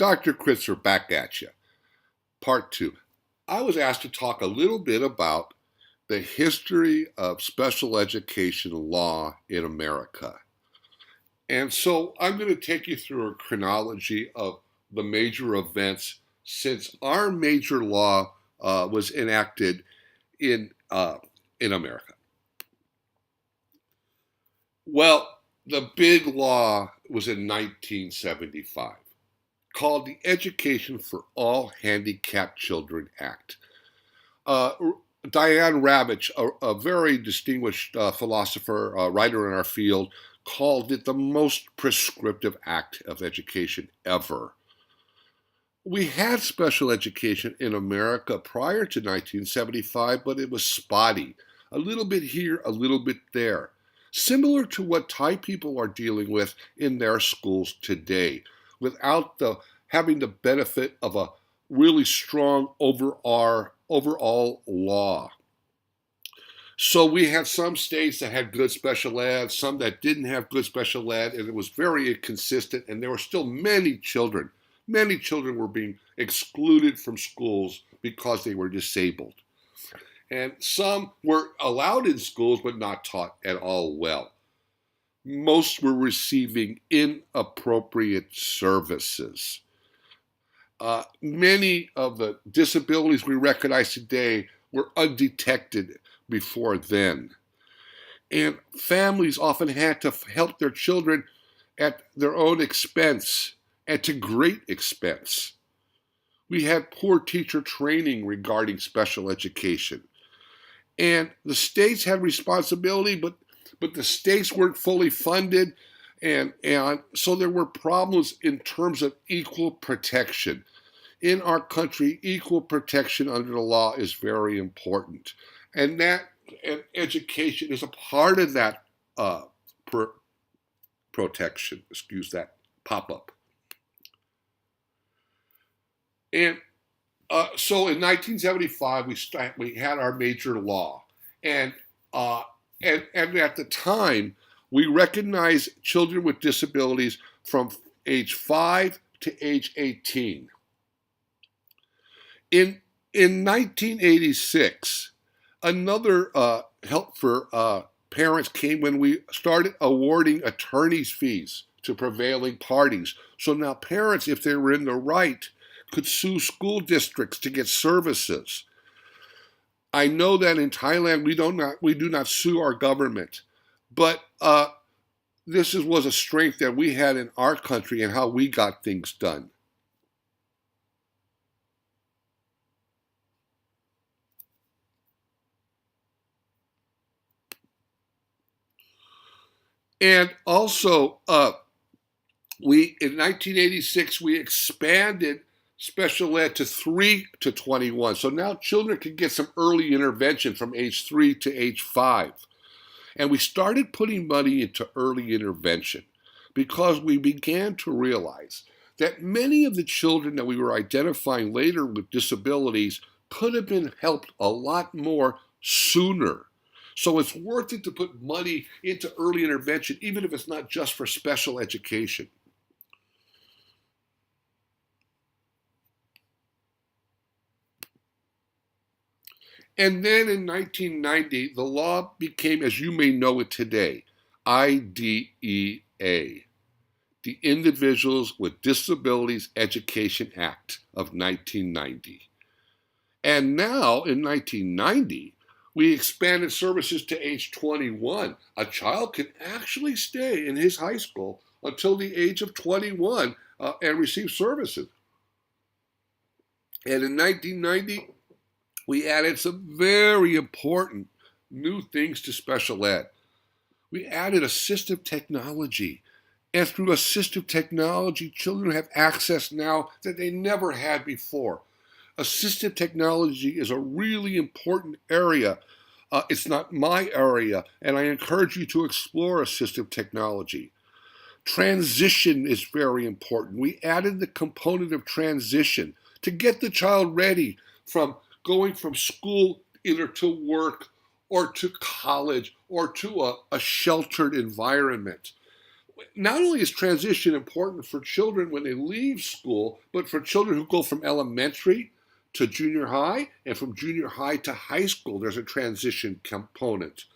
Dr. Kritzer back at you. Part 2. I was asked to talk a little bit about the history of special education law in America. And so I'm going to take you through a chronology of the major events since our major law was enacted in America. Well, the big law was in 1975, called the Education for All Handicapped Children Act. Diane Ravitch, a very distinguished philosopher, writer in our field, called it the most prescriptive act of education ever. We had special education in America prior to 1975, but it was spotty. A little bit here, a little bit there. Similar to what Thai people are dealing with in their schools today, without having the benefit of a really strong overall law. So we had some states that had good special ed, some that didn't have good special ed, and it was very inconsistent, and there were still many children were being excluded from schools because they were disabled. And some were allowed in schools but not taught at all well. Most were receiving inappropriate services. Many of the disabilities we recognize today were undetected before then. And families often had to help their children at their own expense and to great expense. We had poor teacher training regarding special education. And the states had responsibility, but the states weren't fully funded, and so there were problems in terms of equal protection. In our country, equal protection under the law is very important, and education is a part of that protection. Excuse that pop-up. And so in 1975, we had our major law, and at the time, we recognized children with disabilities from age 5 to age 18. In 1986, another help for parents came when we started awarding attorney's fees to prevailing parties. So now parents, if they were in the right, could sue school districts to get services. I know that in Thailand we do not sue our government, but this was a strength that we had in our country and how we got things done. And also, in 1986 we expanded special ed to 3 to 21. So now children can get some early intervention from age 3 to age 5. And we started putting money into early intervention because we began to realize that many of the children that we were identifying later with disabilities could have been helped a lot more sooner. So it's worth it to put money into early intervention, even if it's not just for special education. And then in 1990, the law became, as you may know it today, IDEA, the Individuals with Disabilities Education Act of 1990. And now, in 1990, we expanded services to age 21. A child can actually stay in his high school until the age of 21 and receive services. And in 1990, we added some very important new things to special ed. We added assistive technology. And through assistive technology, children have access now that they never had before. Assistive technology is a really important area. It's not my area, and I encourage you to explore assistive technology. Transition is very important. We added the component of transition to get the child ready from going from school either to work or to college or to a sheltered environment. not only is transition important for children when they leave school, but for children who go from elementary to junior high and from junior high to high school, there's a transition component.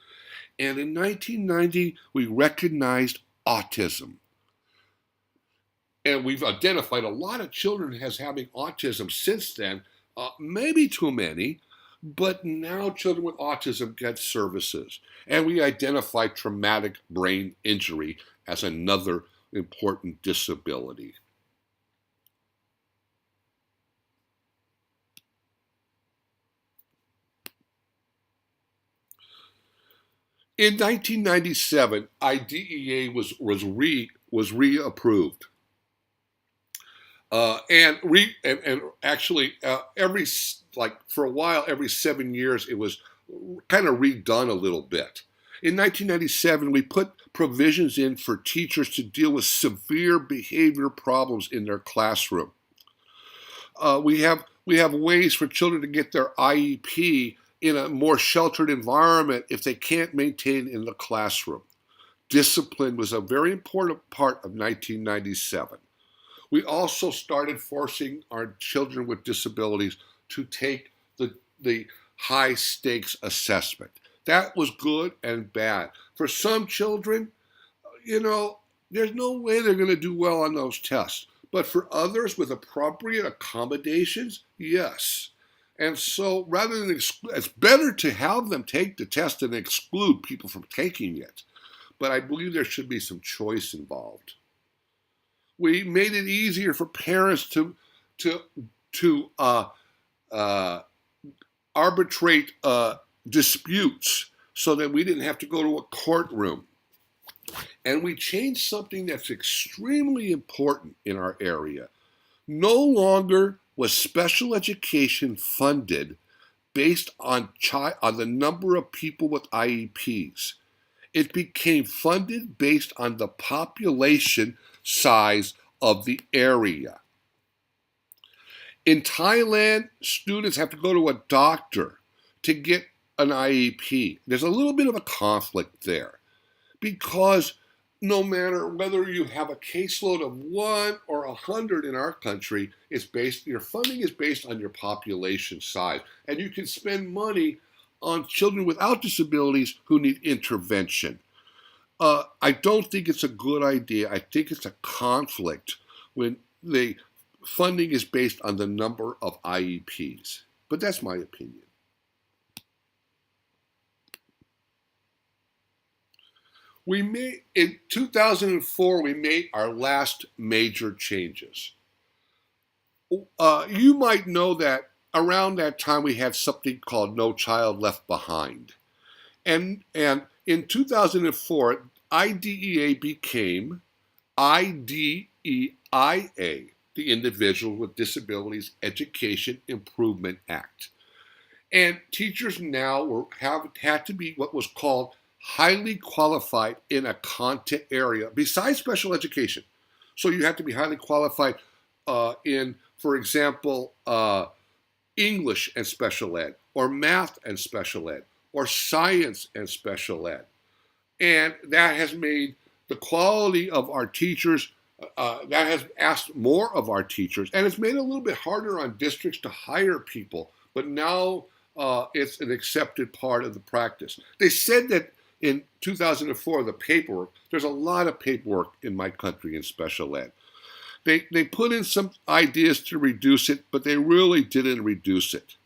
And in 1990, we recognized autism. And we've identified a lot of children as having autism since then, maybe too many, but now children with autism get services. And we identify traumatic brain injury as another important disability. In 1997, IDEA was reapproved. And actually every, like, for a while, every 7 years it was kind of redone a little bit. In 1997, we put provisions in for teachers to deal with severe behavior problems in their classroom. We have ways for children to get their IEP in a more sheltered environment if they can't maintain in the classroom. Discipline was a very important part of 1997. We also started forcing our children with disabilities to take the high stakes assessment. That was good and bad. For some children, there's no way they're going to do well on those tests. But for others with appropriate accommodations, yes. And so rather than it's better to have them take the test and exclude people from taking it. But I believe there should be some choice involved. We made it easier for parents to arbitrate disputes so that we didn't have to go to a courtroom. And we changed something that's extremely important in our area. No longer was special education funded based on the number of people with IEPs. It became funded based on the population size of the area. In Thailand, students have to go to a doctor to get an IEP. There's a little bit of a conflict there because no matter whether you have a caseload of 1 or 100 in our country, your funding is based on your population size. And you can spend money on children without disabilities who need intervention. I don't think it's a good idea. I think it's a conflict when the funding is based on the number of IEPs. But that's my opinion. In 2004, we made our last major changes. You might know that around that time we had something called No Child Left Behind. And in 2004, IDEA became IDEIA, the Individuals with Disabilities Education Improvement Act. And teachers now had to be what was called highly qualified in a content area besides special education. So you have to be highly qualified in, for example, English and special ed, or math and special ed, or science and special ed. And that has made the quality of our teachers, that has asked more of our teachers, and it's made it a little bit harder on districts to hire people, but now it's an accepted part of the practice. They said that in 2004, the paperwork, there's a lot of paperwork in my country in special ed. They put in some ideas to reduce it, but they really didn't reduce it.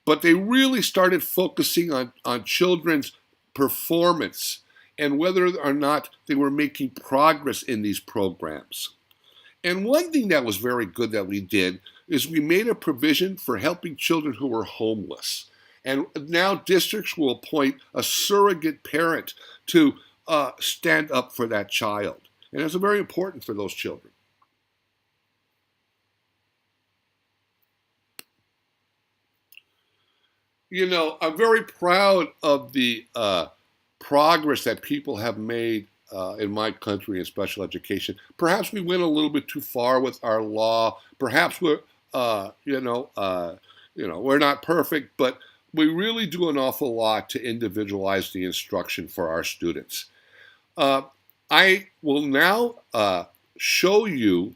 But they really started focusing on children's performance and whether or not they were making progress in these programs. And one thing that was very good that we did is we made a provision for helping children who were homeless. And now districts will appoint a surrogate parent to stand up for that child. And it's very important for those children. I'm very proud of the progress that people have made in my country in special education. Perhaps we went a little bit too far with our law. Perhaps we're not perfect, but we really do an awful lot to individualize the instruction for our students. I will now show you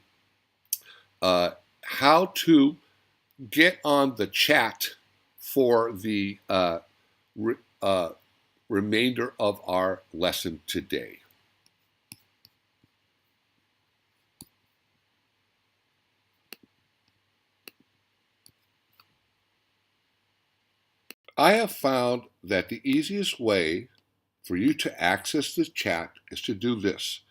how to get on the chat for the re remainder of our lesson today. I have found that the easiest way for you to access the chat is to do this.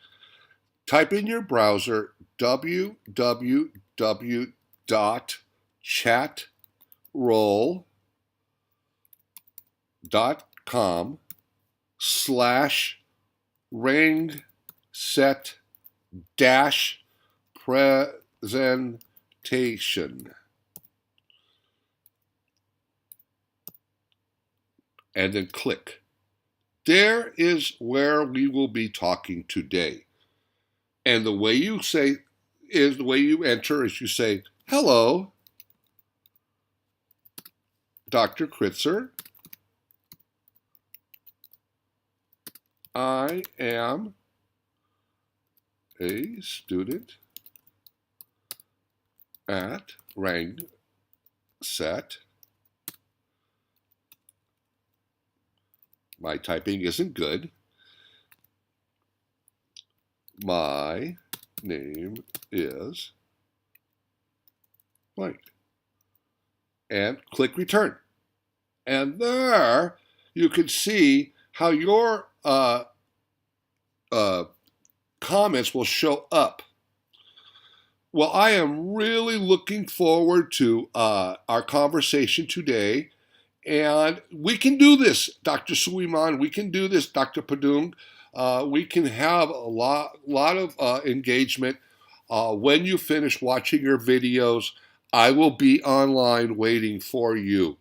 Type in your browser www.chatroll.com/rangset-presentation. And then click. There is where we will be talking today. And the way you say is the way you enter is you say, "Hello, Dr. Kritzer. I am a student at Rangset. My typing isn't good. My name is blank." And click return. And there you can see how your comments will show up. Well, I am really looking forward to our conversation today. And we can do this, Dr. Suleiman. We can do this, Dr. Padung. We can have a lot of engagement. When you finish watching your videos, I will be online waiting for you.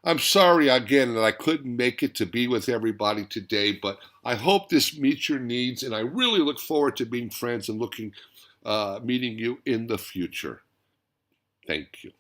I'm sorry again that I couldn't make it to be with everybody today, but I hope this meets your needs, and I really look forward to being friends and meeting you in the future. Thank you.